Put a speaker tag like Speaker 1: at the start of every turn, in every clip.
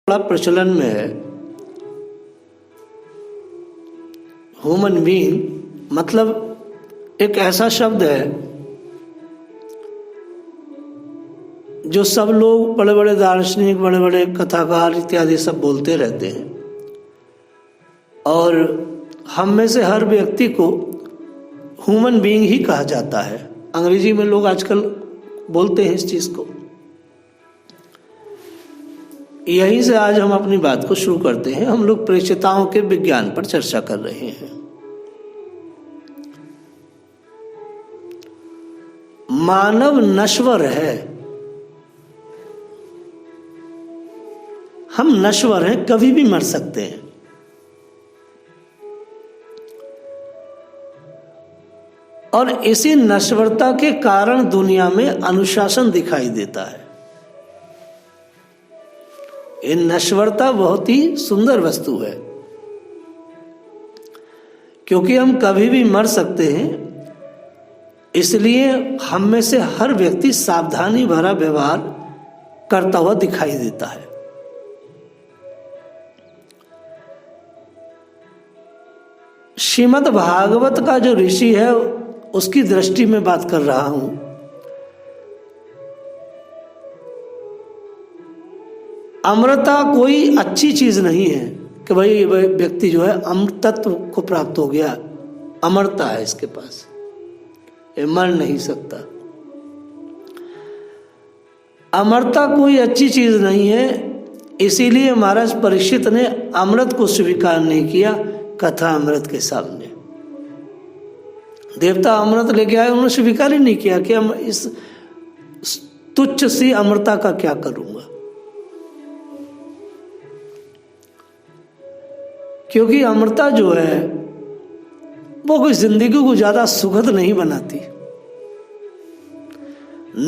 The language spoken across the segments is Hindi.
Speaker 1: बड़ा प्रचलन में है। ह्यूमन बीइंग मतलब एक ऐसा शब्द है जो सब लोग, बड़े बड़े दार्शनिक, बड़े बड़े कथाकार इत्यादि सब बोलते रहते हैं, और हम में से हर व्यक्ति को ह्यूमन बीइंग ही कहा जाता है। अंग्रेजी में लोग आजकल बोलते हैं इस चीज को। यहीं से आज हम अपनी बात को शुरू करते हैं। हम लोग प्रेषिताओं के विज्ञान पर चर्चा कर रहे हैं। मानव नश्वर है, हम नश्वर हैं, कभी भी मर सकते हैं। और इसी नश्वरता के कारण दुनिया में अनुशासन दिखाई देता है। ये नश्वरता बहुत ही सुंदर वस्तु है, क्योंकि हम कभी भी मर सकते हैं। इसलिए हम में से हर व्यक्ति सावधानी भरा व्यवहार करता हुआ दिखाई देता है। श्रीमद् भागवत का जो ऋषि है उसकी दृष्टि में बात कर रहा हूं। अमरता कोई अच्छी चीज नहीं है कि भाई व्यक्ति जो है अमृत तत्व को प्राप्त हो गया, अमरता है इसके पास, ये मर नहीं सकता। अमरता कोई अच्छी चीज नहीं है। इसीलिए महाराज परीक्षित ने अमृत को स्वीकार नहीं किया कथा अमृत के सामने। देवता अमृत लेके आए, उन्होंने स्वीकार ही नहीं किया कि हम इस तुच्छ सी अमरता का क्या करूंगा, क्योंकि अमरता जो है वो कोई जिंदगी को ज्यादा सुखद नहीं बनाती।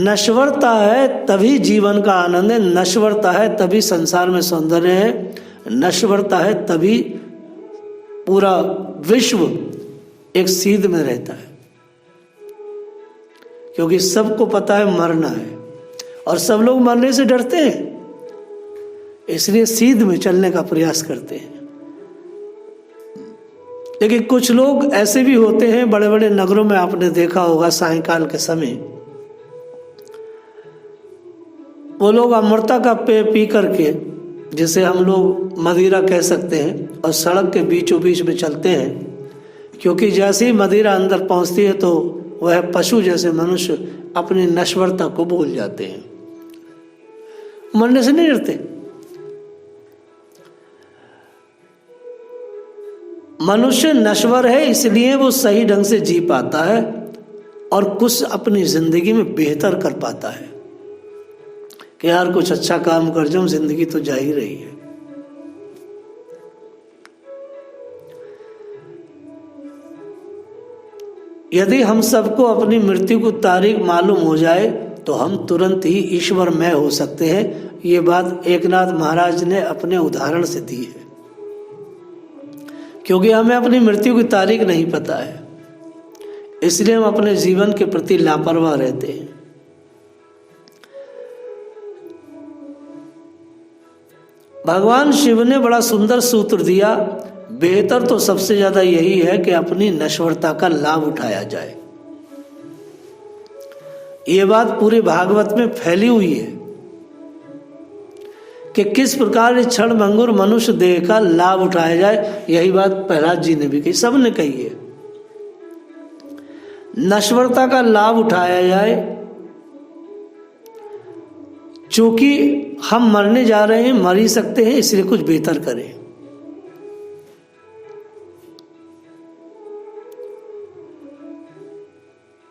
Speaker 1: नश्वरता है तभी जीवन का आनंद है, नश्वरता है तभी संसार में सौंदर्य है, नश्वरता है तभी पूरा विश्व एक सीध में रहता है। क्योंकि सबको पता है मरना है, और सब लोग मरने से डरते हैं, इसलिए सीध में चलने का प्रयास करते हैं। लेकिन कुछ लोग ऐसे भी होते हैं, बड़े बड़े नगरों में आपने देखा होगा सायंकाल के समय वो लोग अमरता का पेय पी करके, जिसे हम लोग मदिरा कह सकते हैं, और सड़क के बीचों बीच में चलते हैं। क्योंकि जैसे ही मदिरा अंदर पहुंचती है तो वह पशु जैसे मनुष्य अपनी नश्वरता को भूल जाते हैं, मरने से नहीं डरते। मनुष्य नश्वर है, इसलिए वो सही ढंग से जी पाता है और कुछ अपनी जिंदगी में बेहतर कर पाता है कि यार कुछ अच्छा काम कर जाऊं, जिंदगी तो जा ही रही है। यदि हम सबको अपनी मृत्यु की तारीख मालूम हो जाए तो हम तुरंत ही ईश्वरमय हो सकते हैं। ये बात एकनाथ महाराज ने अपने उदाहरण से दी है। क्योंकि हमें अपनी मृत्यु की तारीख नहीं पता है, इसलिए हम अपने जीवन के प्रति लापरवाह रहते हैं। भगवान शिव ने बड़ा सुंदर सूत्र दिया, बेहतर तो सबसे ज्यादा यही है कि अपनी नश्वरता का लाभ उठाया जाए। ये बात पूरे भागवत में फैली हुई है कि किस प्रकार इस क्षण भंगुर मनुष्य देह का लाभ उठाया जाए। यही बात प्रहलाद जी ने भी कही, सबने कही है। नश्वरता का लाभ उठाया जाए, चूंकि हम मरने जा रहे हैं, मर ही सकते हैं, इसलिए कुछ बेहतर करें।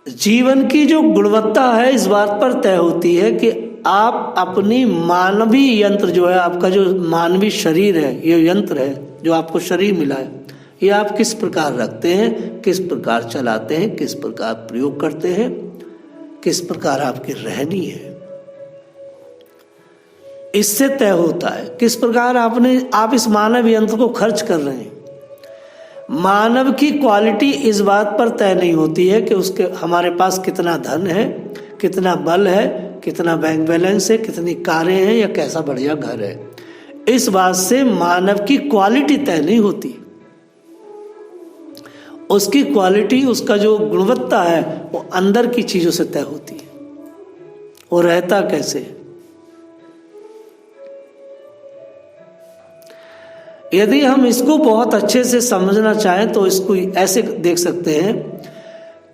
Speaker 1: जीवन की जो गुणवत्ता है इस बात पर तय होती है कि आप अपनी मानवीय यंत्र जो है, आपका जो मानवीय शरीर है, ये यंत्र है जो आपको शरीर मिला है, ये आप किस प्रकार रखते हैं, किस प्रकार चलाते हैं, किस प्रकार प्रयोग करते हैं, किस प्रकार आपकी रहनी है, इससे तय होता है किस प्रकार आप इस मानव यंत्र को खर्च कर रहे हैं। मानव की क्वालिटी इस बात पर तय नहीं होती है कि उसके हमारे पास कितना धन है, कितना बल है, कितना बैंक बैलेंस है, कितनी कारें हैं या कैसा बढ़िया घर है। इस बात से मानव की क्वालिटी तय नहीं होती। उसकी क्वालिटी, उसका जो गुणवत्ता है वो अंदर की चीजों से तय होती है। वो रहता कैसे? यदि हम इसको बहुत अच्छे से समझना चाहें तो इसको ऐसे देख सकते हैं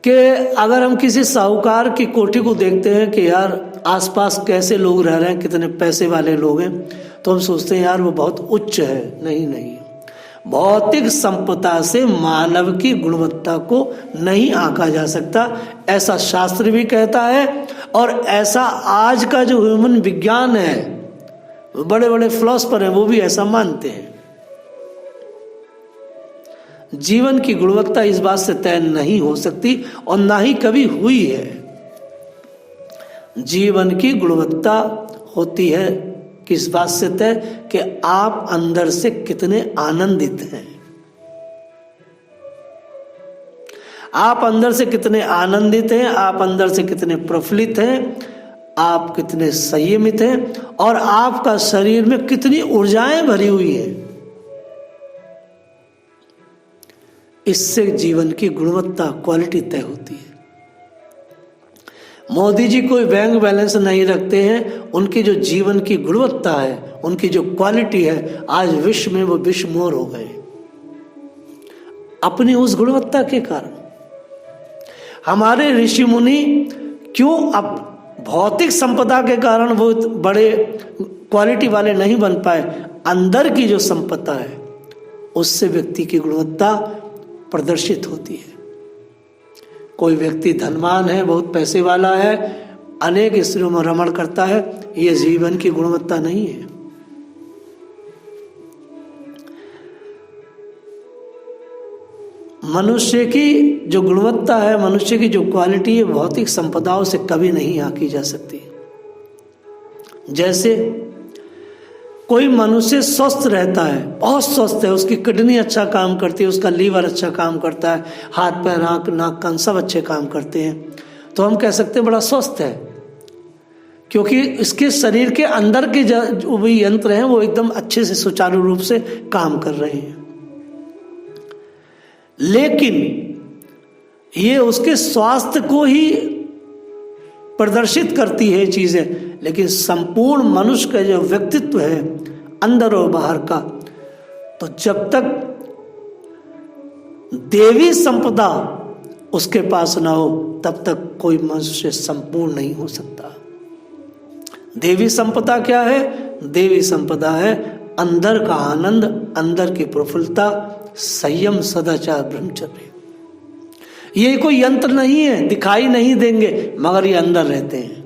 Speaker 1: कि अगर हम किसी साहूकार की कोठी को देखते हैं कि यार आसपास कैसे लोग रह रहे हैं, कितने पैसे वाले लोग हैं, तो हम सोचते हैं यार वो बहुत उच्च है। नहीं, भौतिक संपदा से मानव की गुणवत्ता को नहीं आंका जा सकता, ऐसा शास्त्र भी कहता है। और ऐसा आज का जो ह्यूमन विज्ञान है, बड़े बड़े फिलोसफर हैं, वो भी ऐसा मानते हैं। जीवन की गुणवत्ता इस बात से तय नहीं हो सकती और ना ही कभी हुई है। जीवन की गुणवत्ता होती है किस बात से तय? कि आप अंदर से कितने आनंदित हैं। आप अंदर से कितने आनंदित हैं, आप अंदर से कितने प्रफुल्लित हैं, आप कितने संयमित हैं, और आपका शरीर में कितनी ऊर्जाएं भरी हुई हैं। इससे जीवन की गुणवत्ता, क्वालिटी तय होती है। मोदी जी कोई बैंक बैलेंस नहीं रखते हैं, उनकी जो जीवन की गुणवत्ता है, उनकी जो क्वालिटी है, आज विश्व में वो विश्वमोर हो गए अपनी उस गुणवत्ता के कारण। हमारे ऋषि मुनि क्यों अब भौतिक संपदा के कारण वो बड़े क्वालिटी वाले नहीं बन पाए? अंदर की जो संपदा है उससे व्यक्ति की गुणवत्ता प्रदर्शित होती है। कोई व्यक्ति धनवान है, बहुत पैसे वाला है, अनेक स्त्रियों में रमण करता है, यह जीवन की गुणवत्ता नहीं है। मनुष्य की जो गुणवत्ता है, मनुष्य की जो क्वालिटी है, भौतिक संपदाओं से कभी नहीं आंकी जा सकती। जैसे कोई मनुष्य स्वस्थ रहता है, बहुत स्वस्थ है, उसकी किडनी अच्छा काम करती है, उसका लीवर अच्छा काम करता है, हाथ पैर आंख नाक कान सब अच्छे काम करते हैं, तो हम कह सकते हैं बड़ा स्वस्थ है, क्योंकि इसके शरीर के अंदर के जो भी यंत्र हैं वो एकदम अच्छे से सुचारू रूप से काम कर रहे हैं। लेकिन ये उसके स्वास्थ्य को ही प्रदर्शित करती है चीजें, लेकिन संपूर्ण मनुष्य का जो व्यक्तित्व है अंदर और बाहर का, तो जब तक देवी संपदा उसके पास ना हो तब तक कोई मनुष्य संपूर्ण नहीं हो सकता। देवी संपदा क्या है? देवी संपदा है अंदर का आनंद, अंदर की प्रफुल्लता, संयम, सदाचार, ब्रह्मचर्य। ये कोई यंत्र नहीं है, दिखाई नहीं देंगे मगर ये अंदर रहते हैं।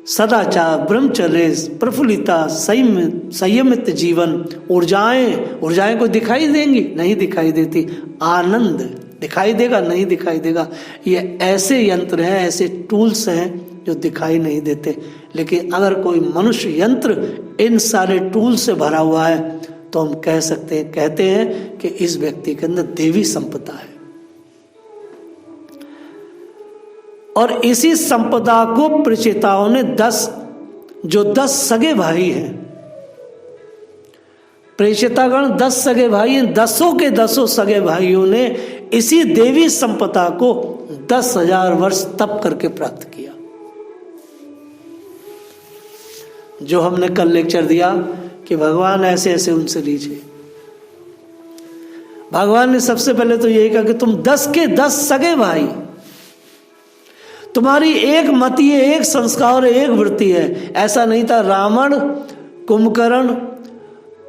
Speaker 1: सदाचार, ब्रह्मचर्य, प्रफुल्लता, संयमित जीवन, ऊर्जाएं को दिखाई देंगी? नहीं दिखाई देती। आनंद दिखाई देगा? नहीं दिखाई देगा। ये ऐसे यंत्र हैं, ऐसे टूल्स हैं जो दिखाई नहीं देते। लेकिन अगर कोई मनुष्य यंत्र इन सारे टूल से भरा हुआ है तो हम कहते हैं कि इस व्यक्ति के अंदर देवी संपदा है। और इसी संपदा को प्रचेताओं ने 10 सगे भाई हैं, प्रेषितागण 10 सगे भाई हैं, 10 के 10 सगे भाइयों ने इसी देवी संपदा को 10,000 वर्ष तप करके प्राप्त किया। जो हमने कल लेक्चर दिया कि भगवान ऐसे ऐसे उनसे लीजिए। भगवान ने सबसे पहले तो यही कहा कि तुम 10 के 10 सगे भाई, तुम्हारी एक मति है, एक संस्कार, एक वृत्ति है। ऐसा नहीं था रावण, कुंभकर्ण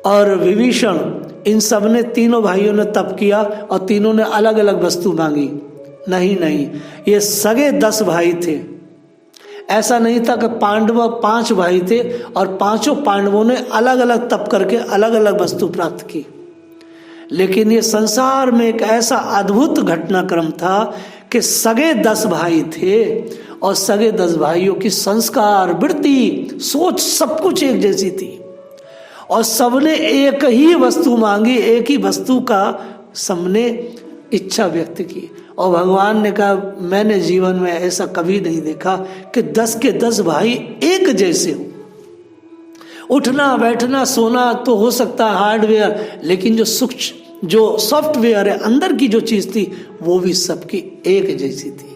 Speaker 1: और विभीषण, इन सब ने, तीनों भाइयों ने तप किया और तीनों ने अलग अलग वस्तु मांगी। नहीं, ये सगे 10 भाई थे। ऐसा नहीं था कि पांडव 5 भाई थे और पांचों पांडवों ने अलग अलग तप करके अलग अलग वस्तु प्राप्त की। लेकिन ये संसार में एक ऐसा अद्भुत घटनाक्रम था कि सगे 10 भाई थे और सगे 10 भाइयों की संस्कार, वृत्ति, सोच सब कुछ एक जैसी थी और सबने एक ही वस्तु मांगी, एक ही वस्तु का सबने इच्छा व्यक्त की। और भगवान ने कहा मैंने जीवन में ऐसा कभी नहीं देखा कि 10 के 10 भाई एक जैसे हो। उठना बैठना सोना तो हो सकता है हार्डवेयर, लेकिन जो सूक्ष्म जो सॉफ्टवेयर है, अंदर की जो चीज थी वो भी सबकी एक जैसी थी।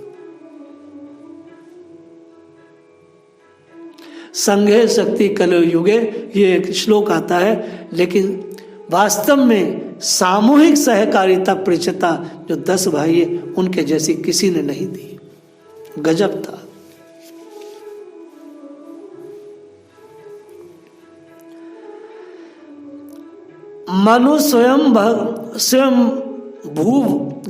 Speaker 1: संघे शक्ति कलयुगे, ये एक श्लोक आता है, लेकिन वास्तव में सामूहिक सहकारिता प्रेषिता जो 10 भाई है उनके जैसी किसी ने नहीं दी। गजब था। मनु स्वयं भू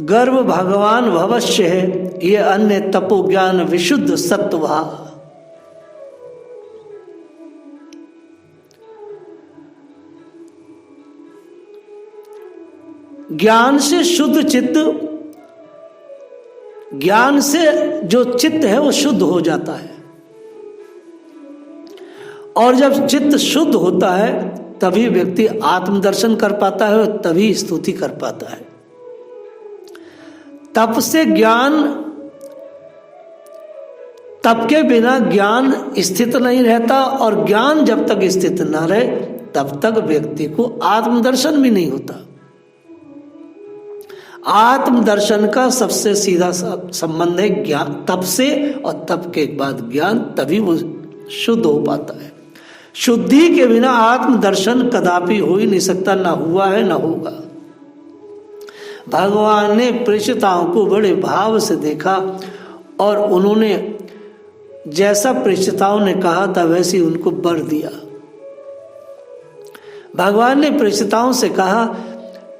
Speaker 1: गर्भ भगवान भवश्य है, ये अन्य तपो ज्ञान विशुद्ध सत्वभा। ज्ञान से शुद्ध चित्त, ज्ञान से जो चित्त है वो शुद्ध हो जाता है, और जब चित्त शुद्ध होता है तभी व्यक्ति आत्मदर्शन कर पाता है, तभी स्तुति कर पाता है। तप से ज्ञान, तप के बिना ज्ञान स्थित नहीं रहता, और ज्ञान जब तक स्थित न रहे तब तक व्यक्ति को आत्मदर्शन भी नहीं होता। आत्मदर्शन का सबसे सीधा संबंध है ज्ञान तप से, और तप के बाद ज्ञान, तभी वो शुद्ध हो पाता है। शुद्धि के बिना आत्मदर्शन कदापि हो ही नहीं सकता, ना हुआ है ना होगा। भगवान ने प्रेषिताओं को बड़े भाव से देखा, और उन्होंने जैसा प्रेषिताओं ने कहा था वैसे उनको वर दिया। भगवान ने प्रेषिताओं से कहा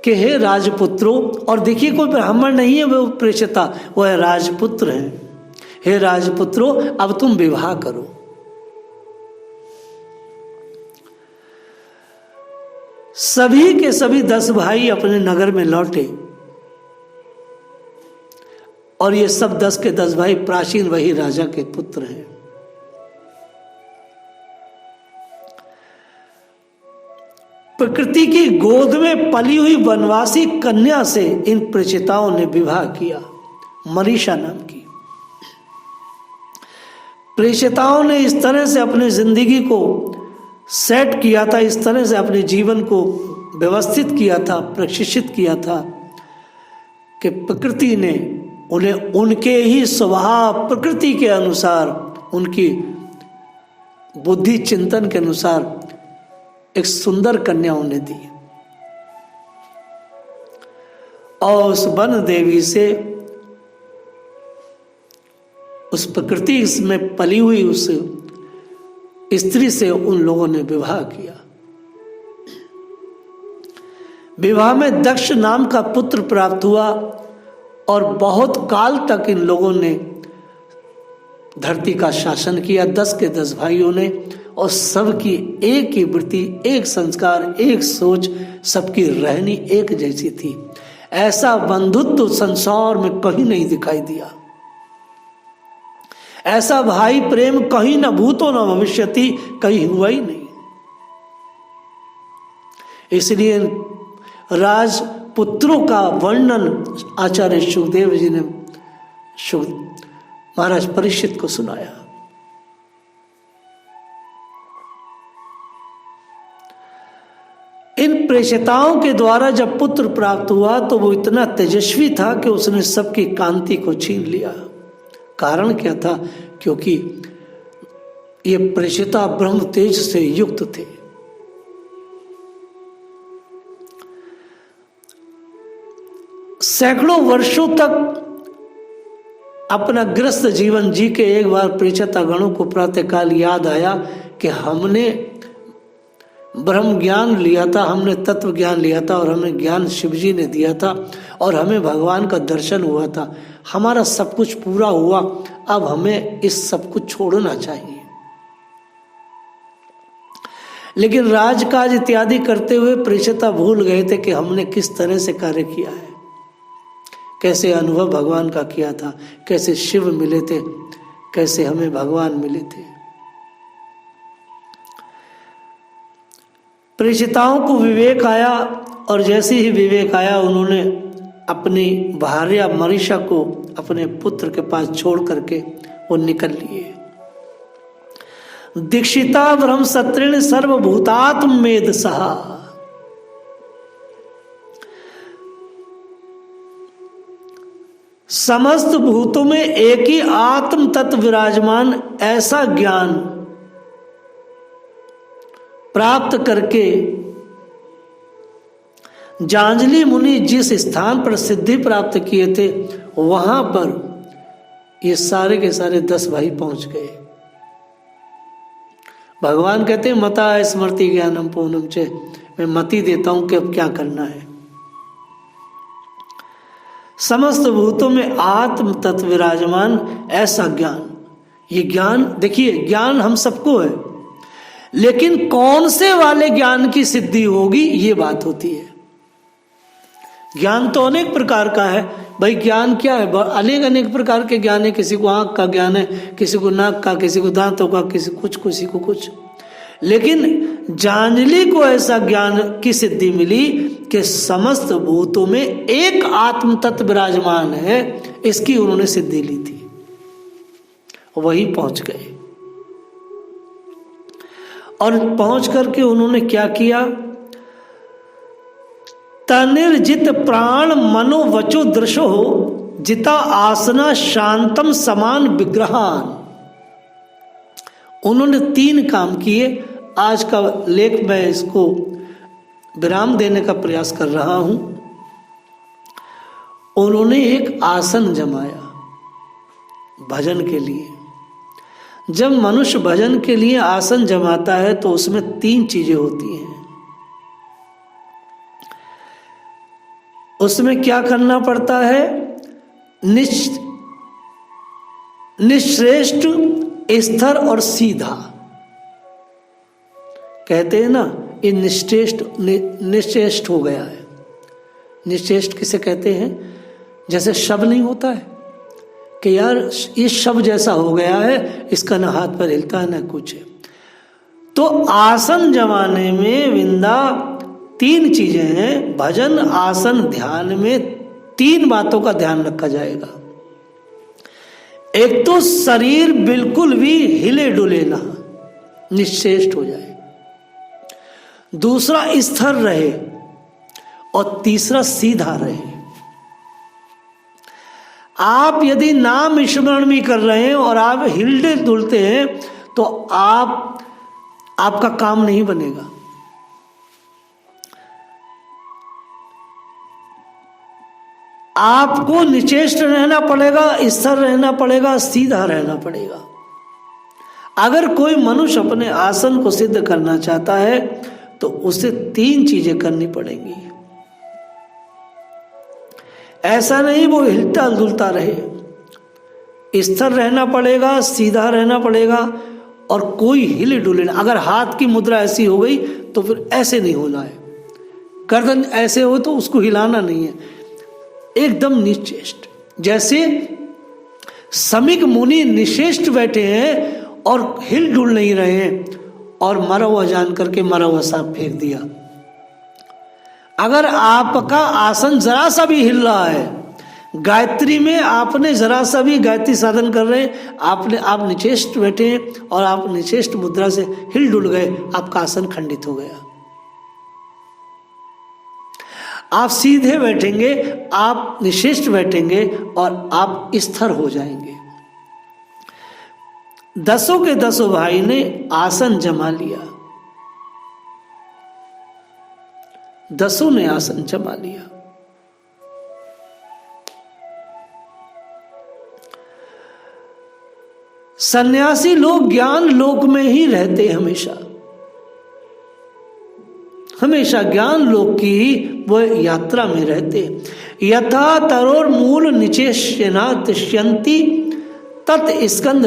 Speaker 1: कि हे राजपुत्रों, और देखिए कोई ब्राह्मण नहीं है वो प्रेषिता, वो है राजपुत्र है। हे राजपुत्रों, अब तुम विवाह करो। सभी के सभी 10 भाई अपने नगर में लौटे, और ये सब 10 के 10 भाई प्राचीन वही राजा के पुत्र हैं। प्रकृति की गोद में पली हुई वनवासी कन्या से इन प्रेषिताओं ने विवाह किया, मरीषा नाम की। प्रेषिताओं ने इस तरह से अपनी जिंदगी को सेट किया था, इस तरह से अपने जीवन को व्यवस्थित किया था, प्रशिक्षित किया था कि प्रकृति ने उन्हें उनके ही स्वभाव, प्रकृति के अनुसार, उनकी बुद्धि चिंतन के अनुसार एक सुंदर कन्या उन्हें दी। और उस वन देवी से, उस प्रकृति में पली हुई उस स्त्री से उन लोगों ने विवाह किया। विवाह में दक्ष नाम का पुत्र प्राप्त हुआ, और बहुत काल तक इन लोगों ने धरती का शासन किया, 10 के 10 भाइयों ने, और सबकी एक ही वृत्ति, एक संस्कार, एक सोच, सबकी रहनी एक जैसी थी। ऐसा बंधुत्व संसार में कहीं नहीं दिखाई दिया। ऐसा भाई प्रेम कहीं न भूतो न भविष्यति, कहीं हुआ ही नहीं। इसलिए राजपुत्रों का वर्णन आचार्य सुखदेव जी ने महाराज परीक्षित को सुनाया। इन प्रेषिताओं के द्वारा जब पुत्र प्राप्त हुआ तो वो इतना तेजस्वी था कि उसने सबकी कांति को छीन लिया। कारण क्या था? क्योंकि ये प्रेषिता ब्रह्म तेज से युक्त थे। सैकड़ों वर्षों तक अपना ग्रस्त जीवन जी के एक बार प्रेषिता गणों को प्रातःकाल याद आया कि हमने ब्रह्म ज्ञान लिया था, हमने तत्व ज्ञान लिया था, और हमें ज्ञान शिव जी ने दिया था, और हमें भगवान का दर्शन हुआ था। हमारा सब कुछ पूरा हुआ, अब हमें इस सब कुछ छोड़ना चाहिए। लेकिन राजकाज इत्यादि करते हुए प्रेषिता भूल गए थे कि हमने किस तरह से कार्य किया है, कैसे अनुभव भगवान का किया था, कैसे शिव मिले थे, कैसे हमें भगवान मिले थे। प्रेषिताओं को विवेक आया, और जैसे ही विवेक आया उन्होंने अपनी भार्या मरीषा को अपने पुत्र के पास छोड़ करके वो निकल लिए। दीक्षिता ब्रह्म सत्रेण सर्वभूतात्म मेद सहा। समस्त भूतों में एक ही आत्म तत्व विराजमान, ऐसा ज्ञान प्राप्त करके जांजलि मुनि जिस स्थान पर सिद्धि प्राप्त किए थे वहां पर ये सारे के सारे 10 भाई पहुंच गए। भगवान कहते हैं मता स्मृति ज्ञानम पूर्णम चे, मैं मति देता हूं कि अब क्या करना है। समस्त भूतों में आत्म तत्व विराजमान, ऐसा ज्ञान। ये ज्ञान देखिए, ज्ञान हम सबको है, लेकिन कौन से वाले ज्ञान की सिद्धि होगी ये बात होती है। ज्ञान तो अनेक प्रकार का है भाई। ज्ञान क्या है? अनेक प्रकार के ज्ञान है। किसी को आंख का ज्ञान है, किसी को नाक का, किसी को दांतों का, किसी को कुछ। लेकिन जांजलि को ऐसा ज्ञान की सिद्धि मिली कि समस्त भूतों में एक आत्म तत्व विराजमान है, इसकी उन्होंने सिद्धि ली थी, वही पहुंच गए। और पहुंच करके उन्होंने क्या किया? तनिर्जित प्राण मनो वचो दृशो जिता आसना शांतम समान विग्रहान। उन्होंने 3 काम किए। आज का लेख मैं इसको विराम देने का प्रयास कर रहा हूं। उन्होंने एक आसन जमाया भजन के लिए। जब मनुष्य भजन के लिए आसन जमाता है तो उसमें 3 चीजें होती हैं। उसमें क्या करना पड़ता है? निश्रेष्ठ, स्थिर और सीधा। कहते हैं ना, ये निश्चेष्ट हो गया है। निश्चेष्ट किसे कहते हैं? जैसे शव नहीं होता है कि यार ये शव जैसा हो गया है, इसका ना हाथ पर हिलता है ना कुछ है। तो आसन जमाने में विंदा 3 चीजें हैं। भजन, आसन, ध्यान में 3 बातों का ध्यान रखा जाएगा। एक तो शरीर बिल्कुल भी हिले डुले ना, निश्चेष्ट हो जाए। दूसरा स्थिर रहे, और तीसरा सीधा रहे। आप यदि नाम स्मरण भी कर रहे हैं और आप हिलते डुलते हैं तो आपका काम नहीं बनेगा। आपको निश्चेष्ट रहना पड़ेगा, स्थिर रहना पड़ेगा, सीधा रहना पड़ेगा। अगर कोई मनुष्य अपने आसन को सिद्ध करना चाहता है तो उसे 3 चीजें करनी पड़ेंगी। ऐसा नहीं वो हिलता डुलता रहे, स्थिर रहना पड़ेगा, सीधा रहना पड़ेगा, और कोई हिले डुले ना। अगर हाथ की मुद्रा ऐसी हो गई तो फिर ऐसे नहीं होना है। गर्दन ऐसे हो तो उसको हिलाना नहीं है, एकदम निश्चेष्ट। जैसे समीक मुनि निश्चेष्ट बैठे हैं और हिल डुल नहीं रहे हैं, और मरा हुआ जान करके मरा हुआ सांप फेंक दिया। अगर आपका आसन जरा सा भी हिल रहा है, गायत्री में आपने जरा सा भी गायत्री साधन कर रहे हैं, आप निश्चेष्ट बैठे हैं और आप निश्चेष्ट मुद्रा से हिल डुल गए, आपका आसन खंडित हो गया। आप सीधे बैठेंगे, आप निश्चेष्ट बैठेंगे और आप स्थिर हो जाएंगे। 10 के 10 भाई ने आसन जमा लिया। 10 ने आसन जमा लिया। सन्यासी लोग ज्ञान लोक में ही रहते, हमेशा ज्ञान लोक की वो यात्रा में रहते। यथा तरोर मूल निचेष्यना तिष्यन्ति तत् स्कंद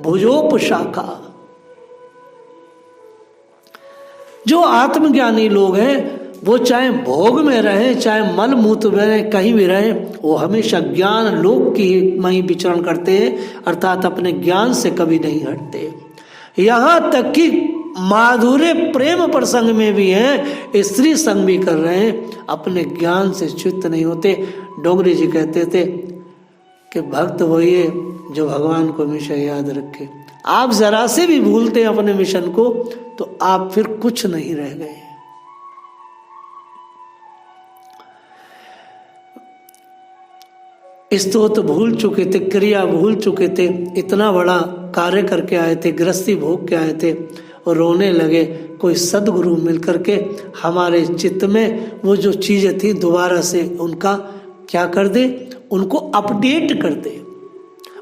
Speaker 1: भुजोपशाखा। जो आत्मज्ञानी लोग हैं वो चाहे भोग में रहे, चाहे मल मूत्र में रहे, कहीं भी रहे, वो हमेशा ज्ञान लोक की में ही विचरण करते हैं, अर्थात अपने ज्ञान से कभी नहीं हटते। यहाँ तक कि माधुर्य प्रेम प्रसंग में भी हैं, स्त्री संग भी कर रहे हैं, अपने ज्ञान से च्युत नहीं होते। डोगरी जी कहते थे कि भक्त वही है जो भगवान को हमेशा याद रखे। आप जरा से भी भूलते हैं अपने मिशन को तो आप फिर कुछ नहीं रह गए। स्तोत्र भूल चुके थे, क्रिया भूल चुके थे, इतना बड़ा कार्य करके आए थे, गृहस्थी भोग के आए थे और रोने लगे। कोई सदगुरु मिलकर के हमारे चित्त में वो जो चीजें थी दोबारा से उनका क्या कर दे, उनको अपडेट कर दे।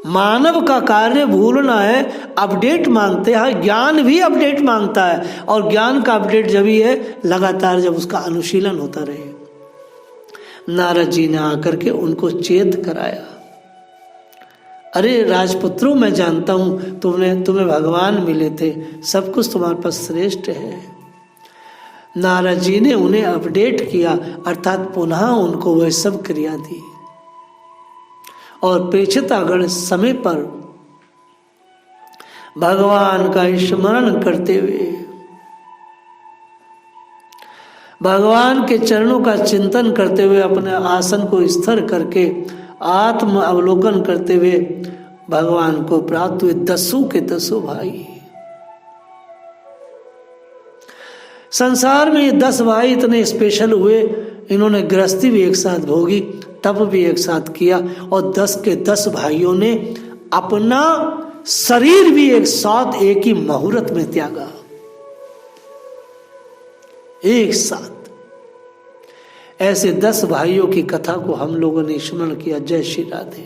Speaker 1: मानव का कार्य भूलना है, अपडेट मांगते हैं। ज्ञान भी अपडेट मांगता है और ज्ञान का अपडेट जब ही है लगातार जब उसका अनुशीलन होता रहे। नारद जी ने आकर के उनको चेत कराया, अरे राजपुत्रों मैं जानता हूं तुम्हें भगवान मिले थे, सब कुछ तुम्हारे पास श्रेष्ठ है। नारद जी ने उन्हें अपडेट किया, अर्थात पुनः उनको वह सब क्रिया दी और प्रेक्षितागण समय पर भगवान का स्मरण करते हुए, भगवान के चरणों का चिंतन करते हुए, अपने आसन को स्थिर करके आत्म अवलोकन करते हुए भगवान को प्राप्त हुए। 10 के 10 भाई, संसार में ये 10 भाई इतने स्पेशल हुए, इन्होंने गृहस्थी भी एक साथ भोगी, तप भी एक साथ किया और 10 के 10 भाइयों ने अपना शरीर भी एक साथ एक ही मुहूर्त में त्यागा, एक साथ। ऐसे 10 भाइयों की कथा को हम लोगों ने स्मरण किया। जय श्री राधे।